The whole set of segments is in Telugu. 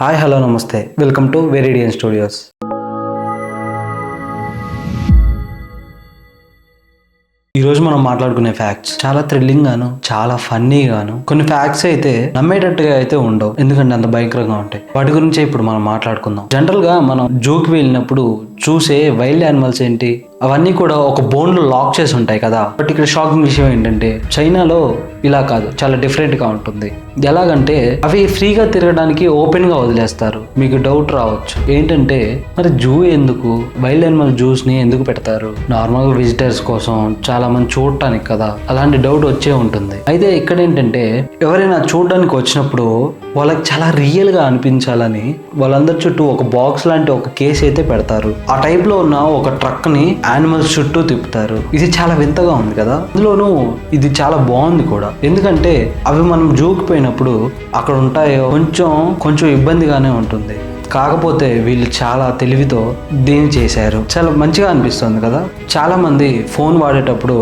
హాయ్ హలో నమస్తే, వెల్కమ్ టు వెరిడియన్ స్టూడియోస్. ఈరోజు మనం మాట్లాడుకునే ఫ్యాక్ట్స్ చాలా థ్రిల్లింగ్ గాను, చాలా ఫన్నీ గాను, కొన్ని ఫ్యాక్ట్స్ అయితే నమ్మేటట్టుగా అయితే ఉండవు, ఎందుకంటే అంత భయంకరంగా ఉంటాయి. వాటి గురించి ఇప్పుడు మనం మాట్లాడుకుందాం. జనరల్ గా మనం జూకి వెళ్ళినప్పుడు చూసే వైల్డ్ యానిమల్స్ ఏంటి, అవన్నీ కూడా ఒక బోన్ లో లాక్ చేసి ఉంటాయి కదా. బట్ ఇక్కడ షాకింగ్ విషయం ఏంటంటే చైనాలో ఇలా కాదు, చాలా డిఫరెంట్ గా ఉంటుంది. ఎలాగంటే అవి ఫ్రీగా తిరగడానికి ఓపెన్ గా వదిలేస్తారు. మీకు డౌట్ రావచ్చు, ఏంటంటే మరి జూ ఎందుకు, వైల్డ్ యానిమల్ జూస్ ని ఎందుకు పెడతారు? నార్మల్ విజిటర్స్ కోసం, చాలా మంది చూడటానికి కదా. అలాంటి డౌట్ వచ్చే ఉంటుంది. అయితే ఇక్కడ ఏంటంటే ఎవరైనా చూడడానికి వచ్చినప్పుడు వాళ్ళకి చాలా రియల్ గా అనిపించాలని వాళ్ళందరి చుట్టూ ఒక బాక్స్ లాంటి ఒక కేసు అయితే పెడతారు. ఆ టైప్ లో ఉన్న ఒక ట్రక్ ని యానిమల్స్ చుట్టూ తిప్పుతారు. ఇది చాలా వింతగా ఉంది కదా. అందులోనూ ఇది చాలా బాగుంది కూడా, ఎందుకంటే అవి మనం జూకి పోయినప్పుడు అక్కడ ఉంటాయో కొంచెం ఇబ్బందిగానే ఉంటుంది. కాకపోతే వీళ్ళు చాలా తెలివితో దీన్ని చేశారు. చాలా మంచిగా అనిపిస్తుంది కదా. చాలా మంది ఫోన్ వాడేటప్పుడు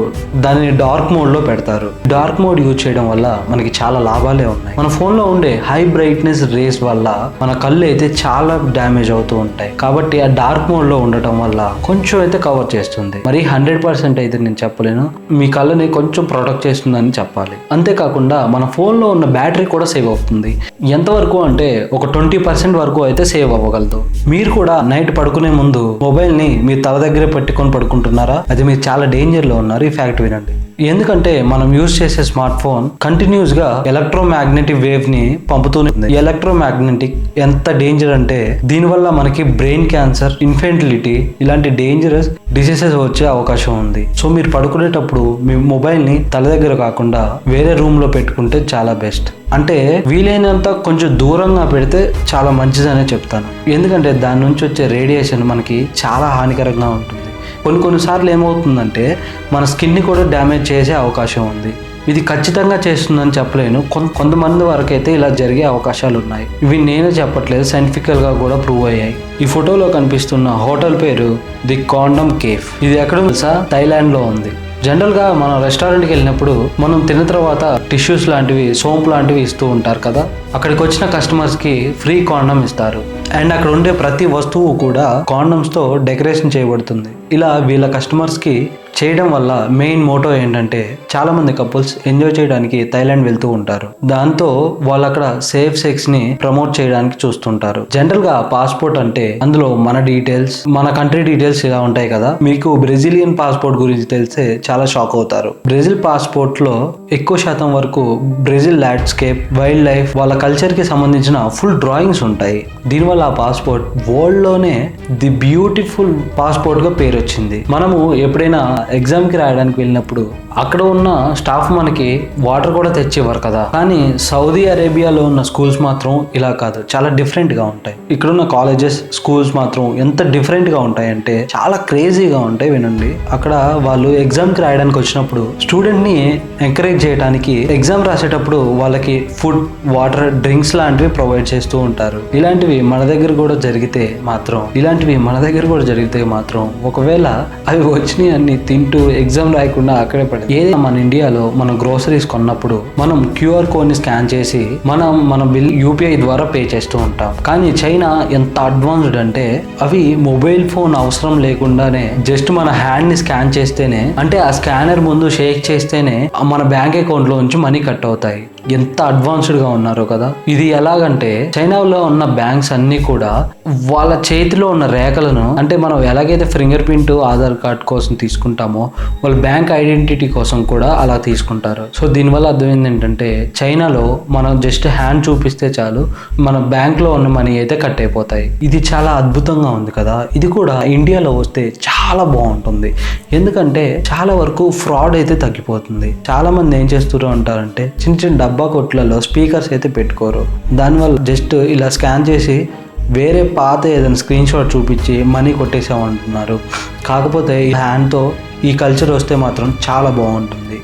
దానిని డార్క్ మోడ్ లో పెడతారు. డార్క్ మోడ్ యూజ్ చేయడం వల్ల మనకి చాలా లాభాలే ఉన్నాయి. మన ఫోన్ లో ఉండే హై బ్రైట్నెస్ రేస్ వల్ల మన కళ్ళు అయితే చాలా డ్యామేజ్ అవుతూ ఉంటాయి. కాబట్టి ఆ డార్క్ మోడ్ లో ఉండటం వల్ల కొంచెం అయితే కవర్ చేస్తుంది. మరి 100% అయితే నేను చెప్పలేను, మీ కళ్ళని కొంచెం ప్రొటెక్ట్ చేస్తుందని చెప్పాలి. అంతేకాకుండా మన ఫోన్ లో ఉన్న బ్యాటరీ కూడా సేవ్ అవుతుంది. ఎంతవరకు అంటే ఒక 20% వరకు అయితే సేవ్ అవ్వగలదు. మీరు కూడా నైట్ పడుకునే ముందు మొబైల్ ని మీ తల దగ్గరే పెట్టుకొని పడుకుంటున్నారా? అది మీరు చాలా డేంజర్ లో ఉన్నారు. ఈ ఫ్యాక్ట్ వినండి. ఎందుకంటే మనం యూజ్ చేసే స్మార్ట్ ఫోన్ కంటిన్యూస్ గా ఎలక్ట్రోమాగ్నెటిక్ వేవ్ ని పంపుతూనే ఉంది. ఎలక్ట్రోమాగ్నెటిక్ ఎంత డేంజర్ అంటే దీనివల్ల మనకి బ్రెయిన్ క్యాన్సర్, ఇన్ఫెర్టిలిటీ ఇలాంటి డేంజరస్ డిసీజెస్ వచ్చే అవకాశం ఉంది. సో మీరు పడుకునేటప్పుడు మీ మొబైల్ ని తల దగ్గర కాకుండా వేరే రూమ్ లో పెట్టుకుంటే చాలా బెస్ట్. అంటే వీలైనంత కొంచెం దూరంగా పెడితే చాలా మంచిదనే చెప్తాను. ఎందుకంటే దాని నుంచి వచ్చే రేడియేషన్ మనకి చాలా హానికరంగా ఉంటుంది. కొన్నిసార్లు ఏమవుతుందంటే మన స్కిన్ని కూడా డ్యామేజ్ చేసే అవకాశం ఉంది. ఇది ఖచ్చితంగా చేస్తుందని చెప్పలేను, కొంతమంది వరకు అయితే ఇలా జరిగే అవకాశాలు ఉన్నాయి. ఇవి నేను చెప్పట్లేదు, సైంటిఫికల్ గా కూడా ప్రూవ్ అయ్యాయి. ఈ ఫోటోలో కనిపిస్తున్న హోటల్ పేరు ది కాండమ్ కేఫ్. ఇది ఎక్కడ తెలుసా? థాయిలాండ్ లో ఉంది. జనరల్ గా మనం రెస్టారెంట్కి వెళ్ళినప్పుడు మనం తిన్న తర్వాత టిష్యూస్ లాంటివి, సోంపు లాంటివి ఇస్తూ ఉంటారు కదా. అక్కడికి వచ్చిన కస్టమర్స్ కి ఫ్రీ కాండమ్ ఇస్తారు. అండ్ అక్కడ ఉండే ప్రతి వస్తువు కూడా కాండమ్స్ తో డెకరేషన్ చేయబడుతుంది. ఇలా వీళ్ళ కస్టమర్స్ కి చేయడం వల్ల మెయిన్ మోటో ఏంటంటే చాలా మంది కపుల్స్ ఎంజాయ్ చేయడానికి థాయిలాండ్ వెళ్తూ ఉంటారు. దాంతో వాళ్ళు అక్కడ సేఫ్ సెక్స్ ని ప్రమోట్ చేయడానికి చూస్తుంటారు. జనరల్ గా పాస్పోర్ట్ అంటే అందులో మన డీటెయిల్స్, మన కంట్రీ డీటెయిల్స్ ఇలా ఉంటాయి కదా. మీకు బ్రెజిలియన్ పాస్పోర్ట్ గురించి తెలిసే చాలా షాక్ అవుతారు. బ్రెజిల్ పాస్పోర్ట్ లో ఎక్కువ శాతం వరకు బ్రెజిల్ ల్యాండ్స్కేప్, వైల్డ్ లైఫ్, వాళ్ళ కల్చర్ కి సంబంధించిన ఫుల్ డ్రాయింగ్స్ ఉంటాయి. దీనివల్ల ఆ పాస్పోర్ట్ వరల్డ్ లోనే ది బ్యూటిఫుల్ పాస్పోర్ట్ గా పేరు వచ్చింది. మనము ఎప్పుడైనా ఎగ్జామ్ కి రాయడానికి వెళ్ళినప్పుడు అక్కడ ఉన్న స్టాఫ్ మనకి వాటర్ కూడా తెచ్చేవారు కదా. కానీ సౌదీ అరేబియాలో ఉన్న స్కూల్స్ మాత్రం ఇలా కాదు, చాలా డిఫరెంట్ గా ఉంటాయి. ఇక్కడ ఉన్న కాలేజెస్, స్కూల్స్ మాత్రం ఎంత డిఫరెంట్ గా ఉంటాయి అంటే చాలా క్రేజీగా ఉంటాయి. వినండి, అక్కడ వాళ్ళు ఎగ్జామ్ కి రాయడానికి వచ్చినప్పుడు స్టూడెంట్ ని ఎంకరేజ్ చేయడానికి ఎగ్జామ్ రాసేటప్పుడు వాళ్ళకి ఫుడ్, వాటర్, డ్రింక్స్ లాంటివి ప్రొవైడ్ చేస్తూ ఉంటారు. ఇలాంటివి మన దగ్గర కూడా జరిగితే మాత్రం ఒకవేళ అవి వచ్చినాయి అన్ని తింటూ ఎగ్జామ్ రాయకుండా అక్కడే పడి, ఏదైనా మన ఇండియాలో మనం గ్రోసరీస్ కొన్నప్పుడు మనం క్యూఆర్ కోడ్ ని స్కాన్ చేసి మన బిల్ యూపీఐ ద్వారా పే చేస్తూ ఉంటాం. కానీ చైనా ఎంత అడ్వాన్స్డ్ అంటే అవి మొబైల్ ఫోన్ అవసరం లేకుండానే జస్ట్ మన హ్యాండ్ ని స్కాన్ చేస్తేనే, అంటే ఆ స్కానర్ ముందు షేక్ చేస్తేనే మన బ్యాంక్ అకౌంట్ లో నుంచి మనీ కట్ అవుతాయి. ఎంత అడ్వాన్స్డ్ గా ఉన్నారో కదా. ఇది ఎలాగంటే చైనాలో ఉన్న బ్యాంక్స్ అన్ని కూడా వాళ్ళ చేతిలో ఉన్న రేఖలను, అంటే మనం ఎలాగైతే ఫింగర్ ప్రింట్, ఆధార్ కార్డ్ కోసం తీసుకుంటామో వాళ్ళ బ్యాంక్ ఐడెంటిటీ కోసం కూడా అలా తీసుకుంటారు. సో దీనివల్ల అర్థం ఏంటంటే చైనాలో మనం జస్ట్ హ్యాండ్ చూపిస్తే చాలు మన బ్యాంక్ లో ఉన్న మనీ అయితే కట్ అయిపోతాయి. ఇది చాలా అద్భుతంగా ఉంది కదా. ఇది కూడా ఇండియాలో వస్తే చాలా బాగుంటుంది, ఎందుకంటే చాలా వరకు ఫ్రాడ్ అయితే తగ్గిపోతుంది. చాలా మంది ఏం చేస్తూ ఉంటారంటే చిన్న డబ్బా కొట్లలో స్పీకర్స్ అయితే పెట్టుకోరు. దానివల్ల జస్ట్ ఇలా స్కాన్ చేసి వేరే పాత ఏదైనా స్క్రీన్ షాట్ చూపించి మనీ కొట్టేసామంటున్నారు. కాకపోతే ఈ హ్యాండ్తో ఈ కల్చర్ వస్తే మాత్రం చాలా బాగుంటుంది.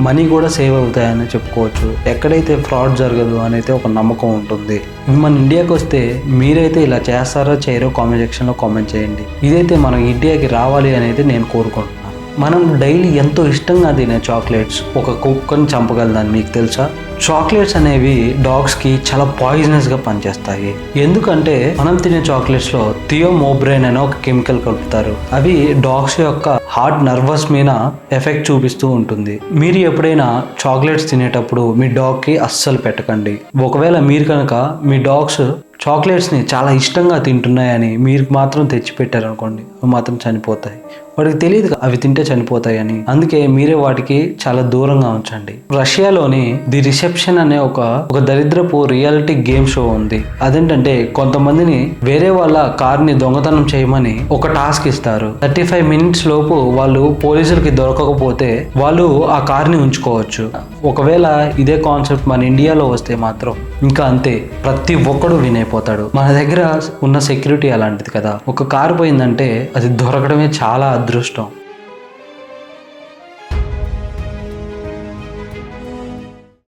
మనీ కూడా సేవ్ అవుతాయని చెప్పుకోవచ్చు. ఎక్కడైతే ఫ్రాడ్ జరగదు అని అయితే ఒక నమ్మకం ఉంటుంది. మన ఇండియాకి వస్తే మీరైతే ఇలా చేస్తారో చేయరో కామెంట్ సెక్షన్లో కామెంట్ చేయండి. ఇదైతే మన ఇండియాకి రావాలి అని అయితే నేను కోరుకుంటున్నాను. మనం డైలీ ఎంతో ఇష్టంగా తినే చాక్లెట్స్ ఒక కుక్కని చంపగలదని మీకు తెలుసా? చాక్లెట్స్ అనేవి డాగ్స్ కి చాలా పాయిజనస్ గా పనిచేస్తాయి. ఎందుకంటే మనం తినే చాక్లెట్స్ లో థియోమోబ్రైన్ అనే ఒక కెమికల్ కలుపుతారు. అవి డాగ్స్ యొక్క హార్ట్ నర్వస్ మీద ఎఫెక్ట్ చూపిస్తూ ఉంటుంది. మీరు ఎప్పుడైనా చాక్లెట్స్ తినేటప్పుడు మీ డాగ్ కి అస్సలు పెట్టకండి. ఒకవేళ మీరు కనుక మీ డాగ్స్ చాక్లెట్స్ ని చాలా ఇష్టంగా తింటున్నాయని మీరు మాత్రం తెచ్చి పెట్టారనుకోండి, అవి మాత్రం చనిపోతాయి. వాటికి తెలియదు అవి తింటే చనిపోతాయని. అందుకే మీరే వాటికి చాలా దూరంగా ఉంచండి. రష్యాలోని ది రిసెప్షన్ అనే ఒక దరిద్రపు రియాలిటీ గేమ్ షో ఉంది. అదేంటంటే కొంతమందిని వేరే వాళ్ళ కార్ ని దొంగతనం చేయమని ఒక టాస్క్ ఇస్తారు. 35 మినిట్స్ లోపు వాళ్ళు పోలీసులకి దొరకకపోతే వాళ్ళు ఆ కార్ ని ఉంచుకోవచ్చు. ఒకవేళ ఇదే కాన్సెప్ట్ మన ఇండియాలో వస్తే మాత్రం ఇంకా అంతే, ప్రతి ఒక్కడు వినైపోతాడు. మన దగ్గర ఉన్న సెక్యూరిటీ అలాంటిది కదా. ఒక కారు పోయిందంటే అది దొరకడమే చాలా అదృష్టం.